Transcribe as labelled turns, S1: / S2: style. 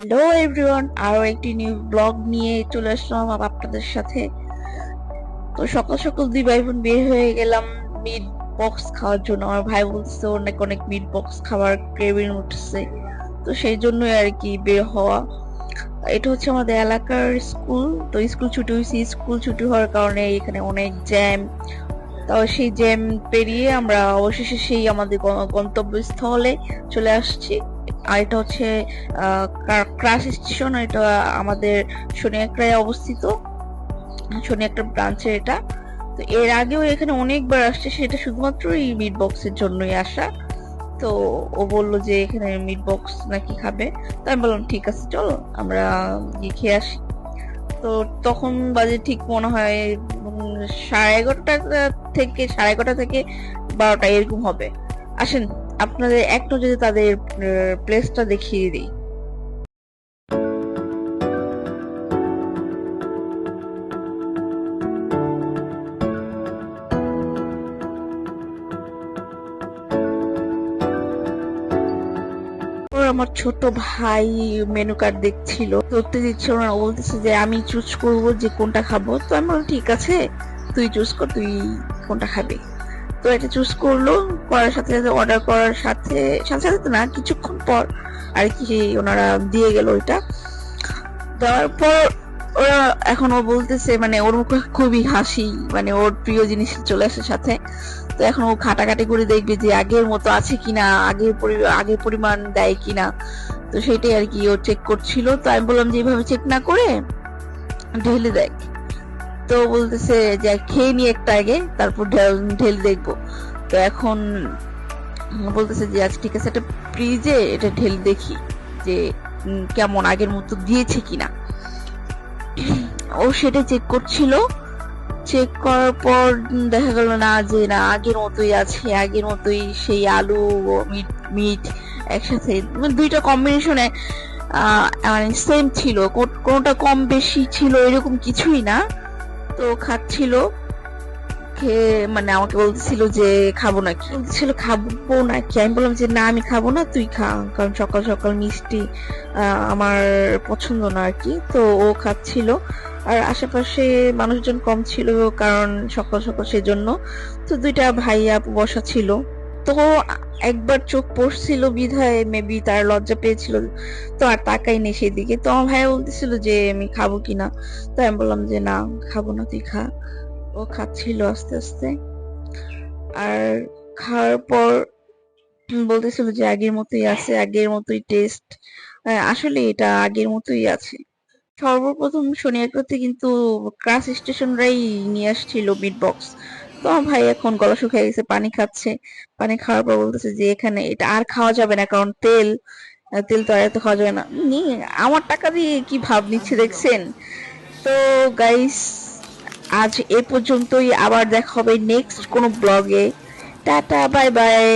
S1: Hello everyone, আরো একটি new blog নিয়ে চলে আসলাম আপনাদের সাথে। তো সকাল সকাল দুই ভাই বোন বের হয়ে গেলাম মিট বক্স খাওয়ার জন্য। আমার ভাই বলছে অনেক অনেক মিট বক্স খাবার ক্রেভিং উঠছে, তো সেই জন্যই আর কি বের হওয়া। এটা হচ্ছে আমাদের এলাকার স্কুল। তো স্কুল ছুটি হয়েছে, স্কুল ছুটি হওয়ার কারণে এখানে অনেক জ্যাম। তাও সেই জ্যাম পেরিয়ে আমরা অবশেষে সেই আমাদের গন্তব্যস্থলে চলে আসছি। আর এটা হচ্ছে ক্রাশ স্টেশন। এটা আমাদের শনিয়াকড়ায় অবস্থিত, শনিয়াকড়া ব্রাঞ্চে এটা। তো এর আগেও এখানে অনেকবার আসছে, সেটা শুধুমাত্র এই মিট বক্সের জন্যই আসা। তো ও বললো যে এখানে মিট বক্স নাকি খাবে। তো আমি বললাম ঠিক আছে চলো আমরা গিয়ে খেয়ে আসি। তো তখন বাজে ঠিক মনে হয় 11:30 থেকে 11:30 থেকে 12টা এরকম হবে। আসেন আপনাদের এক নজরে তাদের প্লেসটা দেখিয়ে দিই। ওর আমার ছোট ভাই মেনু কার্ড দেখছিল, ধরতে দিচ্ছিল না। ও বলতেছে যে আমি চুজ করব যে কোনটা খাবো। তো আমি বললাম ঠিক আছে তুই চুজ কর, তুই কোনটা খাবি। তো এটা চুজ করলো, করার সাথে সাথে অর্ডার করার সাথে সাথে সাথে তো না, কিছুক্ষণ পর আর কি ওনারা দিয়ে গেল ওইটা। দেওয়ার পর ওরা এখন ও বলতেছে মানে ওর মুখে খুবই হাসি, মানে ওর প্রিয় জিনিস চলে আসে সাথে। তো এখন ও ঘাটাঘাটি করে দেখবে যে আগের মতো আছে কিনা, আগের পরিমাণ দেয় কিনা। তো সেটাই আর কি ও চেক করছিল। তো আমি বললাম যে এইভাবে চেক না করে ঢেলে দেখ। তো বলতেছে যে খেয়ে নি একটা আগে, তারপর ঢেলে দেখবো। তো এখন বলতেছে যে আচ্ছা ঠিক আছে, একটা ফ্রিজে এটা ঢেলে দেখি যে কেমন আগের মতো দিয়েছে কিনা। ও সেটা চেক করছিল। চেক করার পর দেখা গেল না, যে না আগের মতোই আছে, আগের মতোই সেই আলু ও মিট মিট একসাথে, মানে দুইটা কম্বিনেশনে মানে সেম ছিল, কোনোটা কম বেশি ছিল এরকম কিছুই না। তো খাচ্ছিল, খেয়ে মানে আমাকে বলতেছিল যে খাবো নাকি, বলতেছিল খাবো নাকি। আমি বললাম যে না আমি খাবো না, তুই খা, কারণ সকাল সকাল মিষ্টি আমার পছন্দ না আর কি। তো ও খাচ্ছিল, আর আশেপাশে মানুষজন কম ছিল কারণ সকাল সকাল সেজন্য। তো দুইটা ভাইয়া আপু বসা ছিল। তো একবার চোখ পড়ছিল বিধায় মেবি তার লজ্জা পেয়েছিল, তো আর তাকাই নেই সেদিকে। তো আমার ভাইয়া বলতেছিল যে আমি খাবো কিনা। তো আমি বললাম যে না খাবো না, তুই খা। ও খাচ্ছিল আস্তে আস্তে। আর খাওয়ার পর বলতেছিল যে আগের মতোই আছে, আগের মতোই টেস্ট। আসলে এটা আগের মতোই আছে। সর্বপ্রথম সোনিয়াকড়াতে কিন্তু ক্রাশ স্টেশনরাই নিয়ে আসছিল মিট বক্স। তো আমার ভাই এখন গলা শুকিয়ে গেছে, পানি খাচ্ছে। পানি খাওয়ার পর বলতেছে যে এখানে এটা আর খাওয়া যাবে না, কারণ তেল, তেল তো আর এত খাওয়া যাবে না। আমার টাকা দিয়ে কি ভাব নিচ্ছে দেখছেন। তো গাইস, আজ এ পর্যন্তই। আবার দেখা হবে নেক্সট কোনো ব্লগে। Tata, bye bye.